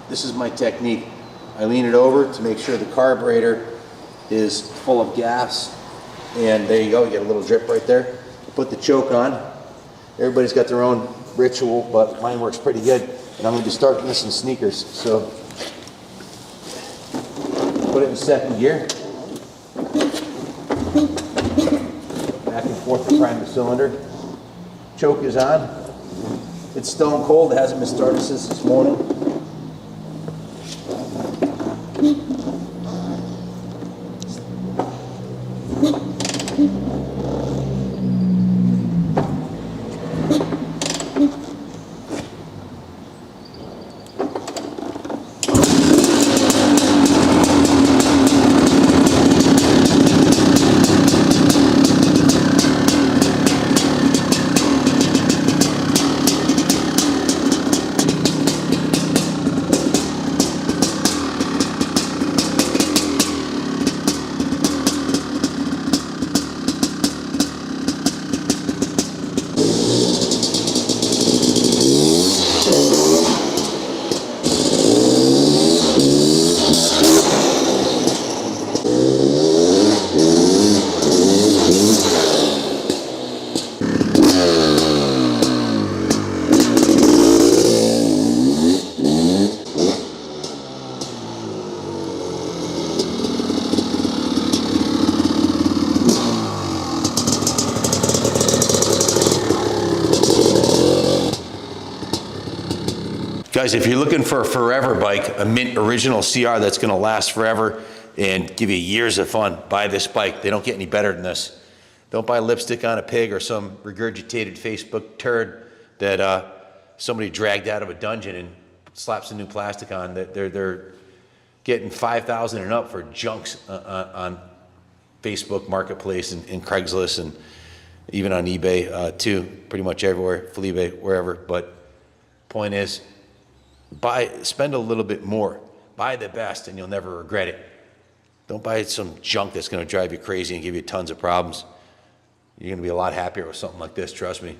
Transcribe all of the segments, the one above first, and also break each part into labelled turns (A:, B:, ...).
A: This is my technique. I lean it over to make sure the carburetor is full of gas. And there you go, you get a little drip right there. Put the choke on. Everybody's got their own ritual, but mine works pretty good. And I'm going to be starting this in sneakers. So put it in second gear. Back and forth to prime the cylinder. Choke is on. It's stone cold. It hasn't been started since this morning. Guys, if you're looking for a forever bike, a mint original CR that's going to last forever and give you years of fun, buy this bike. They don't get any better than this. Don't buy lipstick on a pig or some regurgitated Facebook turd that somebody dragged out of a dungeon and slapped some new plastic on. They're getting $5,000 and up for junks on Facebook Marketplace and Craigslist and even on eBay too, pretty much everywhere, Fleabay, wherever. But point is, spend a little bit more. Buy the best and you'll never regret it. Don't buy some junk that's going to drive you crazy and give you tons of problems. You're going to be a lot happier with something like this, trust me.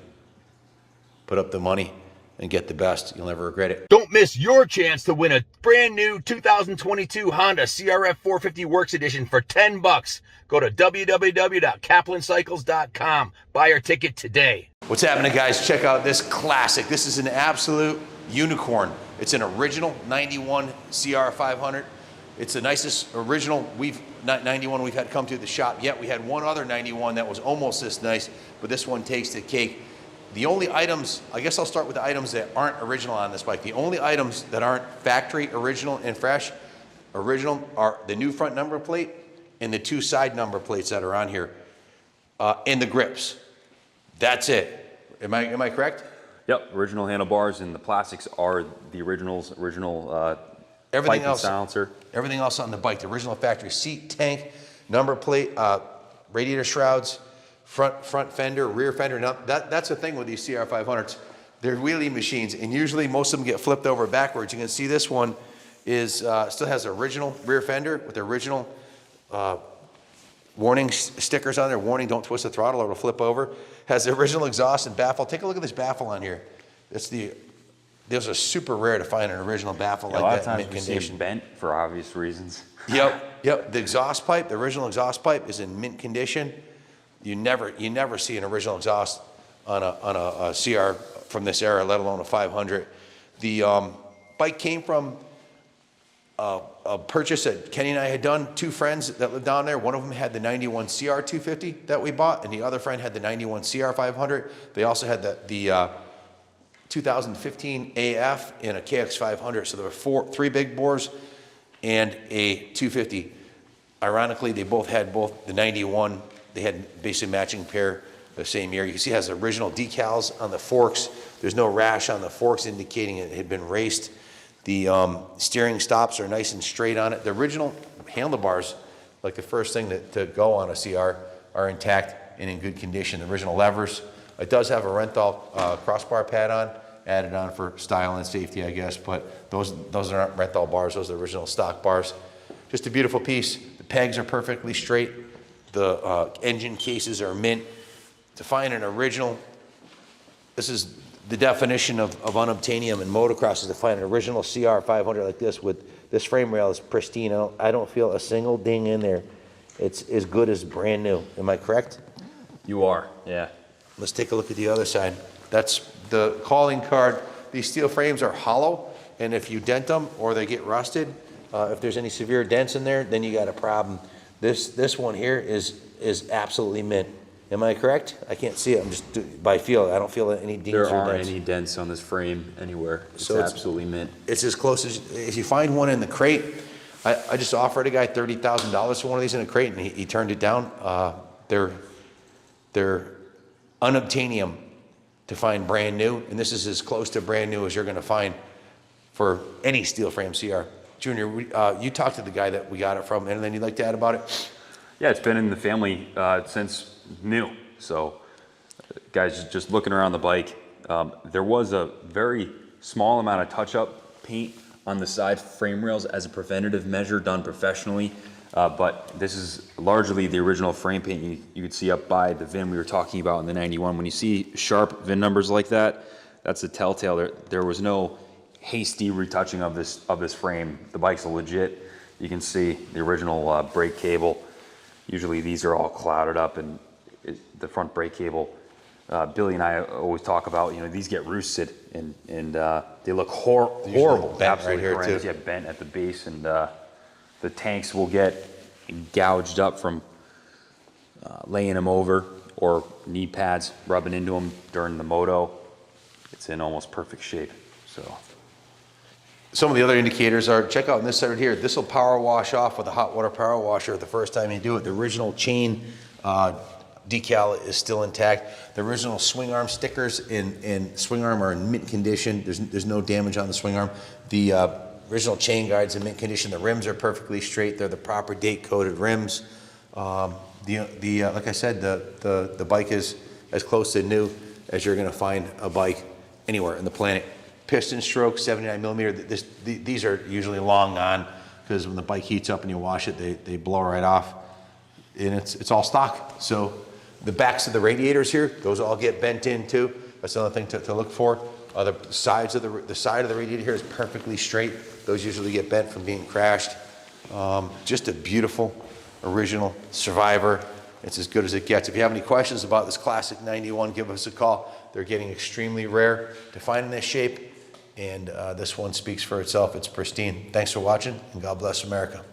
A: Put up the money and get the best. You'll never regret it.
B: Don't miss your chance to win a brand new 2022 Honda CRF450 Works Edition for 10 bucks. Go to www.kaplancycles.com. Buy your ticket today.
A: What's happening, guys? Check out this classic. This is an absolute unicorn. It's an original 91 CR500. It's the nicest original 91 we've had come to the shop yet. We had one other 91 that was almost this nice, but this one takes the cake. The only items, I guess I'll start with the items that aren't original on this bike. The only items that aren't factory original and fresh original are the new front number plate and the two side number plates that are on here, and the grips. That's it. Am I correct?
C: Yep, original handlebars, and the plastics are the original
A: everything
C: pipe
A: else,
C: and silencer.
A: Everything else on the bike, the original factory seat, tank, number plate, radiator shrouds, front fender, rear fender. Now that's the thing with these CR500s. They're wheelie machines, and usually most of them get flipped over backwards. You can see this one is still has the original rear fender with the original warning stickers on there. Warning, don't twist the throttle or it'll flip over. Has the original exhaust and baffle. Take a look at this baffle on here. Those are super rare to find an original baffle like that.
C: A lot of times
A: in
C: we
A: mint
C: see
A: condition.
C: them bent for obvious reasons.
A: Yep. The exhaust pipe, the original exhaust pipe, is in mint condition. You never see an original exhaust on a CR from this era, let alone a 500. The bike came from a purchase that Kenny and I had done. Two friends that lived down there. One of them had the 91 CR250 that we bought, and the other friend had the 91 CR500. They also had the 2015 AF and a KX500. So there were three big bores and a 250. Ironically, they both had the 91. They had basically matching pair the same year. You can see it has original decals on the forks. There's no rash on the forks indicating it had been raced. The steering stops are nice and straight on it. The original handlebars, like the first thing to go on a CR, are intact and in good condition. The original levers. It does have a Renthal crossbar pad on, added on for style and safety, I guess, but those aren't Renthal bars. Those are original stock bars. Just a beautiful piece. The pegs are perfectly straight. The engine cases are mint. To find an original, this is the definition of unobtainium in motocross is to find an original CR500 like this with this frame rail is pristine. I don't feel a single ding in there. It's as good as brand new. Am I correct?
C: You are, yeah.
A: Let's take a look at the other side. That's the calling card. These steel frames are hollow, and if you dent them or they get rusted, if there's any severe dents in there, then you got a problem. This one here is absolutely mint. Am I correct? I can't see it. I'm just by feel. I don't feel any dings or dents.
C: There aren't any dents on this frame anywhere. It's absolutely mint.
A: It's as close as, if you find one in the crate, I just offered a guy $30,000 for one of these in a crate, and he turned it down. They're unobtainium to find brand new, and this is as close to brand new as you're going to find for any steel frame CR. Junior, you talked to the guy that we got it from. Anything you'd like to add about it?
C: Yeah, it's been in the family since new. So, guys, just looking around the bike, there was a very small amount of touch-up paint on the side frame rails as a preventative measure done professionally. But this is largely the original frame paint you could see up by the VIN we were talking about in the 91. When you see sharp VIN numbers like that, that's a telltale. There was no hasty retouching of this frame. The bike's legit. You can see the original brake cable. Usually these are all clouded up, and the front brake cable, Billy and I always talk about, these get roosted and they look horrible.
A: Absolutely right here too.
C: Yeah, bent at the base, and the tanks will get gouged up from laying them over or knee pads rubbing into them during the moto. It's in almost perfect shape. So
A: some of the other indicators are, check out on this side right here, this will power wash off with a hot water power washer the first time you do it. The original chain decal is still intact. The original swing arm stickers and swing arm are in mint condition. There's no damage on the swing arm. The original chain guide's in mint condition. The rims are perfectly straight. They're the proper date coded rims. Like I said, the bike is as close to new as you're gonna find a bike anywhere in the planet. Piston stroke, 79 millimeter. These are usually long on, because when the bike heats up and you wash it, they blow right off. And it's all stock. So the backs of the radiators here, those all get bent in too. That's another thing to look for. The sides of the side of the radiator here is perfectly straight. Those usually get bent from being crashed. Just a beautiful, original Survivor. It's as good as it gets. If you have any questions about this classic 91, give us a call. They're getting extremely rare to find in this shape, and this one speaks for itself. It's pristine. Thanks for watching, and God bless America.